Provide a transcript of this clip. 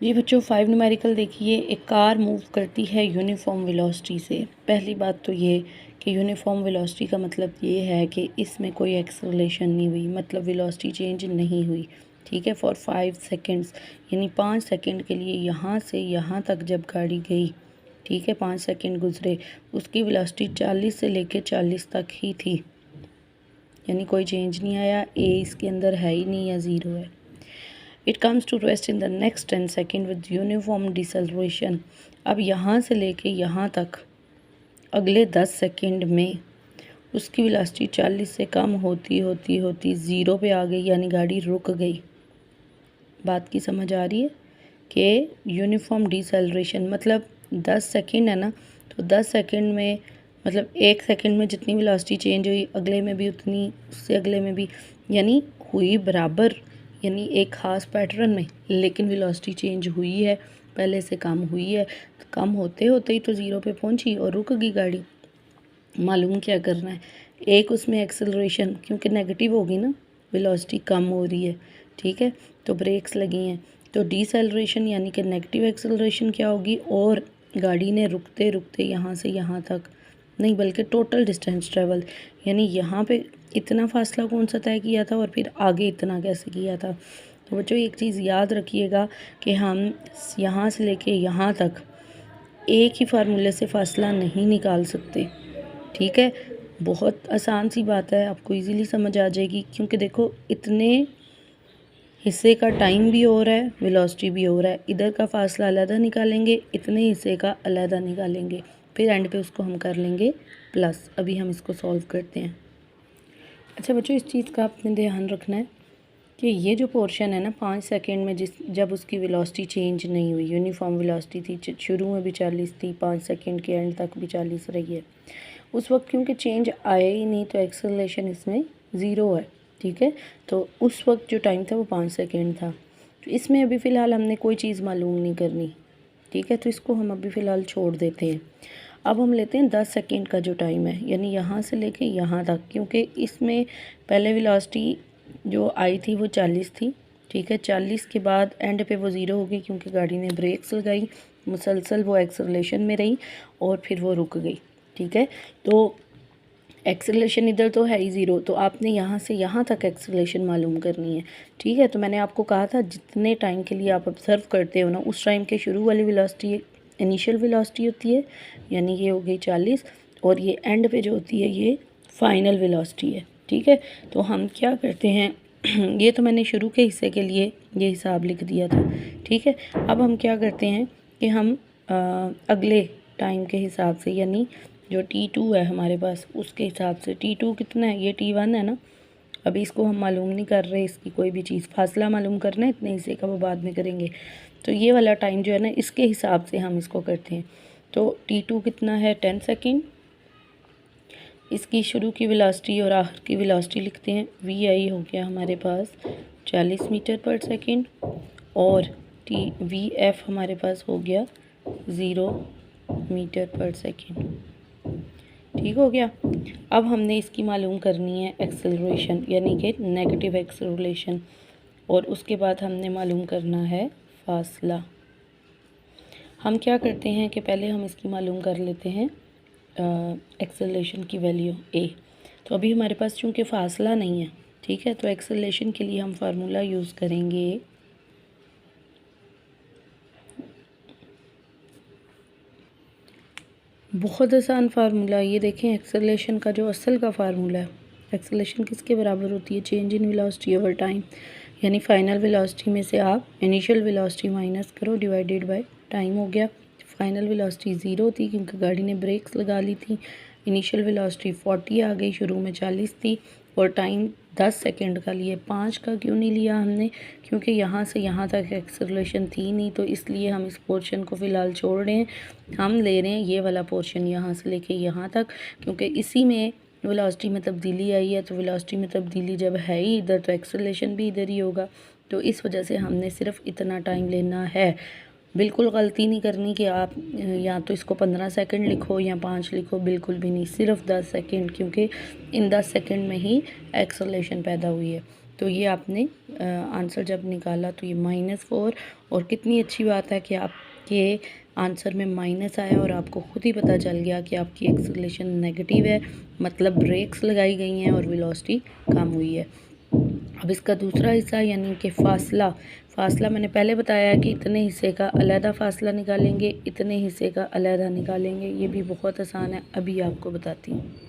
जी बच्चों, 5 न्यूमेरिकल देखिए। एक कार मूव करती है यूनिफॉर्म वेलोसिटी से। पहली बात तो ये कि यूनिफॉर्म वेलोसिटी का मतलब ये है कि इसमें कोई एक्सेलरेशन नहीं हुई, मतलब वेलोसिटी चेंज नहीं हुई। ठीक है, फॉर 5 सेकेंड्स, यानी 5 सेकेंड के लिए यहाँ से यहाँ तक जब गाड़ी गई, ठीक है, 5 सेकेंड गुजरे, उसकी वेलोसिटी 40 से लेके 40 तक ही थी, यानी कोई चेंज नहीं आया। ए इसके अंदर है ही नहीं या ज़ीरो है। It comes to rest in the next 10 second with uniform deceleration. अब यहाँ से लेके यहाँ तक अगले 10 सेकेंड में उसकी वेलोसिटी 40 से कम होती होती होती ज़ीरो पे आ गई, यानी गाड़ी रुक गई। बात की समझ आ रही है कि यूनिफॉर्म डिसलरेशन मतलब 10 सेकेंड है ना, तो 10 सेकेंड में मतलब 1 सेकेंड में जितनी वेलोसिटी चेंज हुई अगले में भी उतनी, उससे अगले में भी, यानी हुई बराबर, यानी एक ख़ास पैटर्न में, लेकिन वेलोसिटी चेंज हुई है, पहले से कम हुई है। तो कम होते होते ही तो ज़ीरो पे पहुंची और रुक गई गाड़ी। मालूम क्या करना है, एक उसमें एक्सेलरेशन, क्योंकि नेगेटिव होगी ना, वेलोसिटी कम हो रही है, ठीक है, तो ब्रेक्स लगी हैं, तो डिसेलरेशन यानी कि नेगेटिव एक्सेलरेशन क्या होगी, और गाड़ी ने रुकते रुकते यहाँ से यहाँ तक नहीं, बल्कि टोटल डिस्टेंस ट्रेवल, यानी यहाँ पे इतना फासला कौन सा तय किया था और फिर आगे इतना कैसे किया था। तो बच्चों एक चीज़ याद रखिएगा कि हम यहाँ से लेके यहाँ तक एक ही फार्मूले से फासला नहीं निकाल सकते, ठीक है। बहुत आसान सी बात है, आपको इजीली समझ आ जाएगी, क्योंकि देखो इतने हिस्से का टाइम भी हो रहा है, वेलोसिटी भी हो रहा है। इधर का फासला अलहदा निकालेंगे, इतने हिस्से का अलहदा निकालेंगे, फिर एंड पे उसको हम कर लेंगे प्लस। अभी हम इसको सॉल्व करते हैं। अच्छा बच्चों, इस चीज़ का आपने ध्यान रखना है कि ये जो पोर्शन है ना 5 सेकेंड में, जब उसकी वेलोसिटी चेंज नहीं हुई, यूनिफॉर्म वेलोसिटी थी, शुरू में भी 40 थी, 5 सेकेंड के एंड तक भी 40 रही है, उस वक्त क्योंकि चेंज आया ही नहीं तो एक्सेलरेशन इसमें ज़ीरो है, ठीक है। तो उस वक्त जो टाइम था वो 5 सेकेंड था। तो इसमें अभी फ़िलहाल हमने कोई चीज़ मालूम नहीं करनी, ठीक है, तो इसको हम अभी फ़िलहाल छोड़ देते हैं। अब हम लेते हैं 10 सेकेंड का जो टाइम है, यानी यहाँ से लेके यहाँ तक, क्योंकि इसमें पहले वेलोसिटी जो आई थी वो 40 थी, ठीक है। 40 के बाद एंड पे वो ज़ीरो हो गई, क्योंकि गाड़ी ने ब्रेक्स लगाई, मुसलसल वो एक्सेलरेशन में रही और फिर वो रुक गई, ठीक है। तो एक्सेलरेशन इधर तो है ही ज़ीरो, तो आपने यहाँ से यहाँ तक एक्सेलरेशन मालूम करनी है, ठीक है। तो मैंने आपको कहा था जितने टाइम के लिए आप ऑब्ज़र्व करते हो ना, उस टाइम के शुरू वाली वेलोसिटी इनिशियल वेलोसिटी होती है, यानी ये हो गई 40, और ये एंड पे जो होती है ये फाइनल वेलोसिटी है, ठीक है। तो हम क्या करते हैं ये तो मैंने शुरू के हिस्से के लिए ये हिसाब लिख दिया था, ठीक है। अब हम क्या करते हैं कि हम अगले टाइम के हिसाब से, यानी जो T2 है हमारे पास उसके हिसाब से, T2 कितना है, ये T1 है ना, अभी इसको हम मालूम नहीं कर रहे, इसकी कोई भी चीज़, फासला मालूम करना है इतने हिस्से का, वो बाद में करेंगे। तो ये वाला टाइम जो है ना, इसके हिसाब से हम इसको करते हैं। तो T2 कितना है, 10 सेकेंड, इसकी शुरू की वेलोसिटी और आखिर की वेलोसिटी लिखते हैं। VI हो गया हमारे पास 40 मीटर पर सेकेंड, और VF हमारे पास हो गया 0 मीटर पर सेकेंड, ठीक हो गया। अब हमने इसकी मालूम करनी है एक्सेलरेशन, यानी कि नेगेटिव एक्सेलरेशन, और उसके बाद हमने मालूम करना है फासला। हम क्या करते हैं कि पहले हम इसकी मालूम कर लेते हैं एक्सेलरेशन की वैल्यू A। तो अभी हमारे पास चूँकि फासला नहीं है, ठीक है, तो एक्सेलरेशन के लिए हम फार्मूला यूज़ करेंगे बहुत आसान फार्मूला। ये देखें, एक्सेलरेशन का जो असल का फार्मूला है, एक्सेलरेशन किसके बराबर होती है, change in velocity over time, यानी फाइनल वेलोसिटी में से आप इनिशियल वेलोसिटी माइनस करो, डिवाइडेड बाय टाइम हो गया। फाइनल वेलोसिटी 0 थी क्योंकि गाड़ी ने ब्रेक्स लगा ली थी, इनिशियल वेलोसिटी 40 आ गई, शुरू में 40 थी, और टाइम 10 सेकेंड का लिए। 5 का क्यों नहीं लिया हमने, क्योंकि यहाँ से यहाँ तक एक्सेलरेशन थी नहीं, तो इसलिए हम इस पोर्शन को फ़िलहाल छोड़ रहे हैं। हम ले रहे हैं ये वाला पोर्शन यहाँ से लेके यहाँ तक, क्योंकि इसी में वेलोसिटी में तब्दीली आई है, तो वेलोसिटी में तब्दीली जब है ही इधर, तो एक्सेलरेशन भी इधर ही होगा। तो इस वजह से हमने सिर्फ इतना टाइम लेना है। बिल्कुल गलती नहीं करनी कि आप या तो इसको 15 सेकंड लिखो या 5 लिखो, बिल्कुल भी नहीं, सिर्फ 10 सेकंड, क्योंकि इन 10 सेकंड में ही एक्सेलरेशन पैदा हुई है। तो ये आपने आंसर जब निकाला तो ये -4। और कितनी अच्छी बात है कि आपके आंसर में माइनस आया और आपको खुद ही पता चल गया कि आपकी एक्सेलरेशन नेगेटिव है, मतलब ब्रेक्स लगाई गई हैं और वेलोसिटी कम हुई है। अब इसका दूसरा हिस्सा यानी कि फासला मैंने पहले बताया कि इतने हिस्से का अलहदा फासला निकालेंगे, इतने हिस्से का अलहदा निकालेंगे। ये भी बहुत आसान है, अभी आपको बताती हूँ।